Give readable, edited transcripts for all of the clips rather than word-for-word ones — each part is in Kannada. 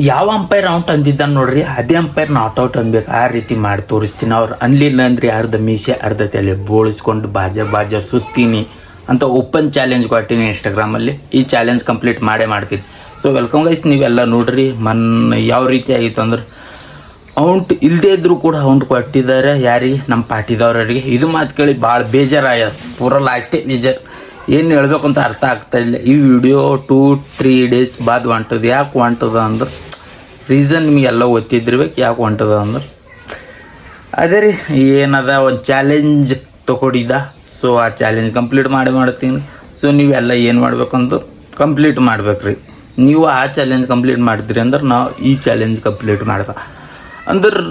ಯಾವ ಅಂಪೈರ್ ಔಟ್ ಅಂದಿದ್ದ ನೋಡ್ರಿ, ಅದೇ ಅಂಪೈರ್ ನಾಟ್ ಔಟ್ ಅನ್ಬೇಕು. ಆ ರೀತಿ ಮಾಡಿ ತೋರಿಸ್ತೀನಿ. ಅವ್ರು ಅನ್ಲಿಲ್ಲ ಅಂದ್ರೆ ಅರ್ಧ ಮೀಸೆ ಅರ್ಧ ತಲೆ ಬೋಳಿಸ್ಕೊಂಡು ಬಾಜ ಸುತ್ತೀನಿ ಅಂತ ಓಪನ್ ಚಾಲೆಂಜ್ ಕೊಟ್ಟಿನಿ ಇನ್ಸ್ಟಾಗ್ರಾಮಲ್ಲಿ. ಈ ಚಾಲೆಂಜ್ ಕಂಪ್ಲೀಟ್ ಮಾಡ್ತೀನಿ. So welcome guys. ನೀವೆಲ್ಲ ನೋಡ್ರಿ ಯಾವ ರೀತಿ ಆಗಿತ್ತು ಅಂದ್ರೆ ಔಂಟ್ ಇಲ್ಲದೇ ಇದ್ರು ಕೂಡ ಔಂಟ್ ಕೊಟ್ಟಿದ್ದಾರೆ. ಯಾರಿಗೆ? ನಮ್ಮ ಪಾರ್ಟಿದವ್ರಿಗೆ. ಇದು ಮಾತು ಕೇಳಿ ಭಾಳ ಬೇಜಾರಾಗ್ಯದ. ಪೂರ ಲಾಸ್ಟೇ ಬೇಜಾರು. ಏನು ಹೇಳ್ಬೇಕು ಅಂತ ಅರ್ಥ ಆಗ್ತಾ ಇಲ್ಲ. ಈ ವಿಡಿಯೋ 2-3 ಡೇಸ್ ಬಾದ್ ಹೊಂಟದ. ಯಾಕೆ ಹೊಂಟದ ಅಂದ್ರೆ ರೀಸನ್ ನಿಮಗೆಲ್ಲ ಗೊತ್ತಿದ್ದಿರ್ಬೇಕು ಯಾಕೆ ಹೊಂಟದ ಅಂದ್ರೆ ಅದೇ ರೀ, ಏನದ ಒಂದು ಚಾಲೆಂಜ್ ತೊಗೊಂಡಿದ್ದ. ಸೊ ಆ ಚಾಲೆಂಜ್ ಕಂಪ್ಲೀಟ್ ಮಾಡ್ತೀನಿ. ಸೊ ನೀವೆಲ್ಲ ಏನು ಮಾಡ್ಬೇಕಂದ್ರೆ ಕಂಪ್ಲೀಟ್ ಮಾಡ್ಬೇಕ್ರಿ. ನೀವು ಆ ಚಾಲೆಂಜ್ ಕಂಪ್ಲೀಟ್ ಮಾಡಿದ್ರಿ ಅಂದ್ರೆ ನಾವು ಈ ಚಾಲೆಂಜ್ ಕಂಪ್ಲೀಟ್ ಮಾಡ್ಬೇಕು. ಅಂದ್ರೆ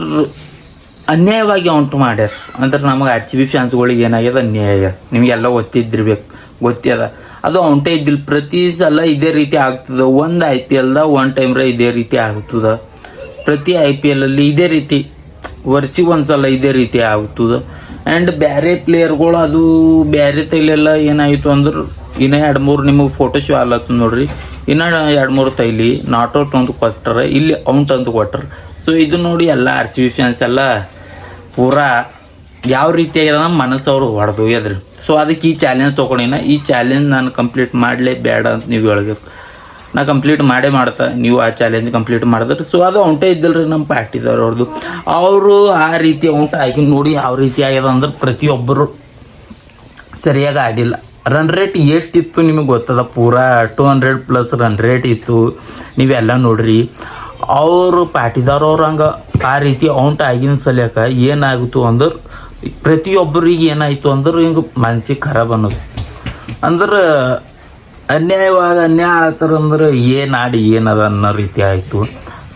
ಅನ್ಯಾಯವಾಗಿ ಔಟ್ ಮಾಡ್ಯಾರ. ಅಂದ್ರೆ ನಮಗೆ RCB ಫ್ಯಾನ್ಸ್ಗಳಿಗೆ ಏನಾಗ್ಯದ, ಅನ್ಯಾಯ ಆಗ್ಯದ. ನಿಮಗೆಲ್ಲ ಗೊತ್ತಿದೆ. ಅದು ಔಂಟೇ ಇದ್ದಿಲ್ಲ. ಪ್ರತಿ ಸಲ ಇದೇ ರೀತಿ ಆಗ್ತದೆ. ಒಂದು IPLದಾಗ ಒಂದು ಟೈಮ್ರೆ ಇದೇ ರೀತಿ ಆಗ್ತದೆ. ಪ್ರತಿ IPL ಅಲ್ಲಿ ಇದೇ ರೀತಿ ವರ್ಷಿಗೆ ಒಂದು ಸಲ ಇದೇ ರೀತಿ ಆಗ್ತದೆ. ಆ್ಯಂಡ್ ಬೇರೆ ಪ್ಲೇಯರ್ಗಳು ಅದು ಬೇರೆ ತೈಲೆಲ್ಲ ಏನಾಯಿತು ಅಂದ್ರೆ ಇನ್ನೂ 2-3 ನಿಮಗೆ ಫೋಟೋ ಶೋ ಆಗ್ಲತ್ತ ನೋಡ್ರಿ. ಇನ್ನೂ 2-3 ತೈಲಿ ನಾಟ್ ಔಟ್ ಅಂತ ಕೊಟ್ಟಾರೆ, ಇಲ್ಲಿ ಔಟ್ ಅಂತ ಕೊಟ್ಟಾರೆ. ಸೊ ಇದು ನೋಡಿ ಎಲ್ಲ RCB ಫ್ಯಾನ್ಸ್ ಎಲ್ಲ ಪೂರಾ ಯಾವ ರೀತಿ ಆಗ್ಯದ ಮನಸ್ಸು ಅವ್ರು ಹೊಡೆದೋಗ್ಯದ್ರಿ. ಸೊ ಅದಕ್ಕೆ ಈ ಚಾಲೆಂಜ್ ತೊಗೊಂಡಿನ. ಈ ಚಾಲೆಂಜ್ ನಾನು ಕಂಪ್ಲೀಟ್ ಮಾಡಲೇ ಬೇಡ ಅಂತ ನೀವು ಹೇಳ್ಬೇಕು. ನಾ ಕಂಪ್ಲೀಟ್ ಮಾಡ್ತಾ ನೀವು ಆ ಚಾಲೆಂಜ್ ಕಂಪ್ಲೀಟ್ ಮಾಡಿದ್ರಿ. ಸೊ ಅದು ಔಂಟೇ ಇದ್ದಿಲ್ರಿ ನಮ್ಮ ಪಾರ್ಟಿದವ್ರು. ಅವ್ರದ್ದು ಅವರು ಆ ರೀತಿ ಔಂಟ್ ಆಗಿ ನೋಡಿ ಯಾವ ರೀತಿ ಆಗ್ಯದ ಅಂದ್ರೆ ಪ್ರತಿಯೊಬ್ಬರು ಸರಿಯಾಗಿ ಆಡಿಲ್ಲ. ರನ್ ರೇಟ್ ಎಷ್ಟಿತ್ತು ನಿಮಗೆ ಗೊತ್ತದ? ಪೂರಾ 200+ ರನ್ ರೇಟ್ ಇತ್ತು. ನೀವೆಲ್ಲ ನೋಡ್ರಿ. ಅವರು ಪಾರ್ಟಿದವ್ರವ್ರು ಹಂಗೆ ಆ ರೀತಿ ಔಂಟ್ ಆಗಿನ ಸಲಕ ಏನಾಗಿತ್ತು ಅಂದ್ರೆ ಪ್ರತಿಯೊಬ್ಬರಿಗೆ ಏನಾಯಿತು ಅಂದ್ರೆ ಹಿಂಗೆ ಮನ್ಸಿಗೆ ಖರಾಬ್ ಅನ್ನೋದು. ಅಂದ್ರೆ ಅನ್ಯಾಯ ಆಡ್ತಾರಂದ್ರೆ ಏನು ಆಡಿ ಏನದ ಅನ್ನೋ ರೀತಿ ಆಯಿತು.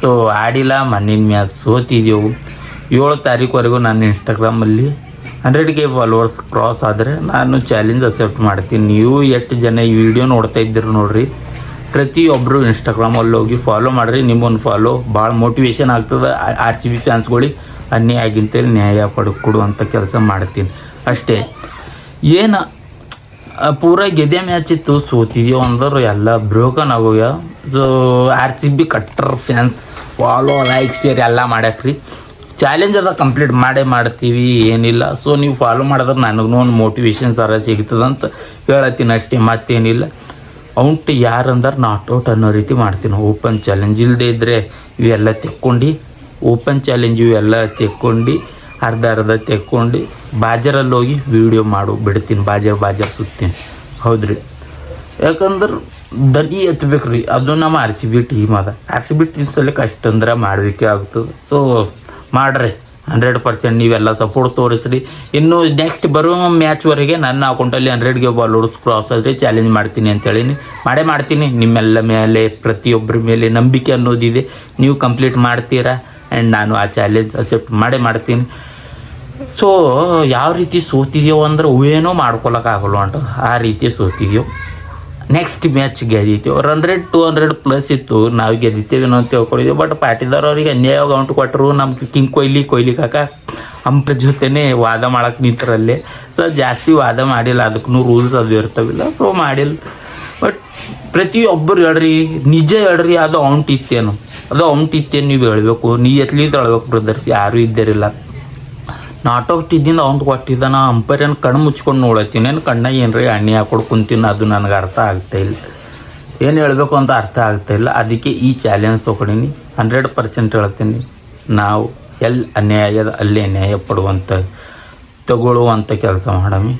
ಸೊ ಆಡಿಲ್ಲ. ಮಣ್ಣಿನ ಮ್ಯಾಚ್ ಸೋತಿದ್ದೆವು. 7 ತಾರೀಕುವರೆಗೂ ನಾನು ಇನ್ಸ್ಟಾಗ್ರಾಮಲ್ಲಿ 100K ಫಾಲೋವರ್ಸ್ ಕ್ರಾಸ್ ಆದರೆ ನಾನು ಚಾಲೆಂಜ್ ಅಕ್ಸೆಪ್ಟ್ ಮಾಡ್ತೀನಿ. ನೀವು ಎಷ್ಟು ಜನ ಈ ವಿಡಿಯೋ ನೋಡ್ತಾ ಇದ್ದೀರಿ ನೋಡ್ರಿ. ಪ್ರತಿಯೊಬ್ಬರು ಇನ್ಸ್ಟಾಗ್ರಾಮಲ್ಲಿ ಹೋಗಿ ಫಾಲೋ ಮಾಡಿರಿ. ನಿಮ್ಮೊಂದು ಫಾಲೋ ಭಾಳ ಮೋಟಿವೇಶನ್ ಆಗ್ತದೆ. RCB ಫ್ಯಾನ್ಸ್ಗಳಿಗೆ ಅನ್ಯಾಯ ಆಗಿಂತೇಳಿ ನ್ಯಾಯ ಕೊಡುವಂಥ ಕೆಲಸ ಮಾಡ್ತೀನಿ ಅಷ್ಟೇ. ಏನು ಪೂರ ಗೆದ್ದೆ ಮ್ಯಾಚ್ ಇತ್ತು, ಸೋತಿದೆಯೋ ಅಂದ್ರೆ ಎಲ್ಲ ಬ್ರೋಕನ್ ಆಗೋಗ್ಯ. ಸೊ RCB ಕಟ್ಟರ್ ಫ್ಯಾನ್ಸ್ ಫಾಲೋ, ಲೈಕ್, ಶೇರ್ ಎಲ್ಲ ಮಾಡ್ಯಾಕ್ರಿ. ಚಾಲೆಂಜ್ ಅದ ಕಂಪ್ಲೀಟ್ ಮಾಡ್ತೀವಿ, ಏನಿಲ್ಲ. ಸೊ ನೀವು ಫಾಲೋ ಮಾಡಿದ್ರೆ ನನಗೂ ಒಂದು ಮೋಟಿವೇಶನ್ ಸರ ಸಿಗ್ತದಂತ ಹೇಳತ್ತೀನಿ ಅಷ್ಟೇ, ಮತ್ತೇನಿಲ್ಲ. ಔಂಟ್ ಯಾರಂದ್ರೆ ನಾಟ್ ಔಟ್ ಅನ್ನೋ ರೀತಿ ಮಾಡ್ತೀನಿ. ಓಪನ್ ಚಾಲೆಂಜ್ ಇಲ್ಲದೆ ಇದ್ದರೆ ಇವೆಲ್ಲ ತೆಕ್ಕೊಂಡು ಓಪನ್ ಚಾಲೆಂಜ್ ಇವೆಲ್ಲ ತೆಕ್ಕೊಂಡು ಅರ್ಧ ತೆಕ್ಕೊಂಡು ಬಾಜರಲ್ಲಿ ಹೋಗಿ ವೀಡಿಯೋ ಬಿಡ್ತೀನಿ. ಬಾಜರ್ ಸುತ್ತೀನಿ. ಹೌದ್ರಿ, ಯಾಕಂದ್ರೆ ದನಿ ಎತ್ತಬೇಕು ರೀ. ಅದು ನಮ್ಮ RCB ಟೀಮ್ ಅದ. RCB ಟೀಮ್ ಸಲಕ್ಕೆ ಅಷ್ಟಂದ್ರೆ ಮಾಡಬೇಕೇ ಆಗ್ತದೆ. ಸೊ ಮಾಡ್ರಿ 100%. ನೀವೆಲ್ಲ ಸಪೋರ್ಟ್ ತೋರಿಸ್ರಿ. ಇನ್ನು ನೆಕ್ಸ್ಟ್ ಬರೋ ಮ್ಯಾಚ್ವರೆಗೆ ನನ್ನ ಅಕೌಂಟಲ್ಲಿ 100K ಫಾಲೋವರ್ಸ್ ಕ್ರಾಸ್ ಆದರೆ ಚಾಲೆಂಜ್ ಮಾಡ್ತೀನಿ ಅಂತೇಳೀನಿ. ಮಾಡ್ತೀನಿ. ನಿಮ್ಮೆಲ್ಲ ಮೇಲೆ, ಪ್ರತಿಯೊಬ್ಬರ ಮೇಲೆ ನಂಬಿಕೆ ಅನ್ನೋದಿದೆ. ನೀವು ಕಂಪ್ಲೀಟ್ ಮಾಡ್ತೀರಾ. ಆ್ಯಂಡ್ ನಾನು ಆ ಚಾಲೆಂಜ್ ಅಕ್ಸೆಪ್ಟ್ ಮಾಡ್ತೀನಿ. ಸೊ ಯಾವ ರೀತಿ ಸೋತಿದೆಯೋ ಅಂದ್ರೆ ಏನೋ ಮಾಡ್ಕೊಳಕ್ಕಾಗಲ್ಲ ಅಂತ ಆ ರೀತಿ ಸೋತಿದೆಯೋ. ನೆಕ್ಸ್ಟ್ ಮ್ಯಾಚ್ ಗೆದ್ದಿದ್ದೇವೆ. ರನ್ ರೇಟ್ 200+ ಇತ್ತು. ನಾವು ಗೆದ್ದಿದ್ದೇವೆ ಅಂತ ತಿಳ್ಕೊಂಡಿದ್ದೇವೆ. ಬಟ್ ಪಾರ್ಟಿದವ್ರವ್ರಿಗೆ ಅನ್ಯಾಯವಾಗಿ ಔಂಟ್ ಕೊಟ್ಟರು. ನಮ್ಮ ಕಿಂಗ್ ಕೊಹ್ಲಿ ಕಾಕ ಅಂಪೈರ್ ಜೊತೆನೇ ವಾದ ಮಾಡಕ್ಕೆ ನಿಂತರಲ್ಲೇ. ಸೊ ಜಾಸ್ತಿ ವಾದ ಮಾಡಿಲ್ಲ. ಅದಕ್ಕೂ ರೂಲ್ಸ್ ಅದು ಇರ್ತಾವಿಲ್ಲ. ಸೊ ಮಾಡಿಲ್ಲ. ಬಟ್ ಪ್ರತಿಯೊಬ್ಬರು ನಿಜ ಹೇಳ್ರಿ. ಅದು ಔಂಟ್ ಇತ್ತೇನು ನೀವು ಹೇಳಬೇಕು. ನೀ ಎತ್ಲೀಟ್ ಹೇಳ್ಬೇಕು ಬ್ರದರ್. ಯಾರೂ ಇದ್ದಾರಿಲ್ಲ. ನಾಟ್ ಔಟ್ ಇದ್ದಿಂದ ಔಂಟ್ ಕೊಟ್ಟಿದ್ದಾನ. ಅಂಪೈರ್ ಏನು ಕಣ್ಣು ಮುಚ್ಕೊಂಡು ನೋಡತ್ತೀನಿ. ಏನು ಕಣ್ಣಾಗ ಏನ್ರಿ ಎಣ್ಣೆ ಹಾಕೊಂಡು ಕುಂತೀನಿ. ಅದು ನನಗೆ ಅರ್ಥ ಆಗ್ತಾಯಿಲ್ಲ. ಏನು ಹೇಳಬೇಕು ಅಂತ ಅರ್ಥ ಆಗ್ತಾಯಿಲ್ಲ. ಅದಕ್ಕೆ ಈ ಚಾಲೆಂಜ್ ತೊಗೊಂಡಿನಿ. 100% ಹೇಳ್ತೀನಿ. ನಾವು ಎಲ್ಲಿ ಅನ್ಯಾಯ ಆಗ್ಯದ ಅಲ್ಲೇ ನ್ಯಾಯ ತಗೊಳ್ಳುವಂಥ ಕೆಲಸ ಮಾಡಮಿ.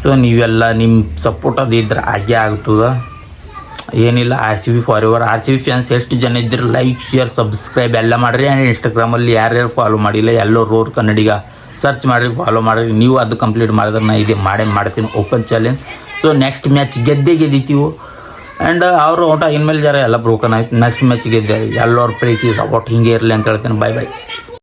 ಸೊ ನೀವೆಲ್ಲ ನಿಮ್ಮ ಸಪೋರ್ಟ್ ಅದು ಇದ್ರೆ ಹಾಗೆ ಆಗ್ತದ. ಏನಿಲ್ಲ. RCB ಫಾರ್ RCB ಫ್ಯಾನ್ಸ್ ಎಷ್ಟು ಜನ ಇದ್ದರೆ ಲೈಕ್, ಶೇರ್, ಸಬ್ಸ್ಕ್ರೈಬ್ ಎಲ್ಲ ಮಾಡಿರಿ. ಆ್ಯಂಡ್ ಇನ್ಸ್ಟಾಗ್ರಾಮಲ್ಲಿ ಯಾರ್ಯಾರು ಫಾಲೋ ಮಾಡಿಲ್ಲ ಎಲ್ಲೋ ರೋರ್ ಕನ್ನಡಿಗ ಸರ್ಚ್ ಮಾಡಿರಿ, ಫಾಲೋ ಮಾಡಿರಿ. ನೀವು ಅದು ಕಂಪ್ಲೀಟ್ ಮಾಡಿದ್ರೆ ನಾನು ಇದೇ ಮಾಡ್ತೀನಿ open challenge. So next match ಗೆದ್ದಿತೀವಿ. ಆ್ಯಂಡ್ ಅವರು ಔಟ್ ಆಗಿನ ಮೇಲೆ ಎಲ್ಲ ಬ್ರೋಕನ್ ಆಯ್ತು. ನೆಕ್ಸ್ಟ್ ಮ್ಯಾಚ್ ಗೆದ್ದೆ. ಎಲ್ಲರ ಪ್ರೀತಿ ಸಪೋರ್ಟ್ ಹಿಂಗೆ ಇರಲಿ ಅಂತ ಹೇಳ್ತೀನಿ. ಬಾಯ್.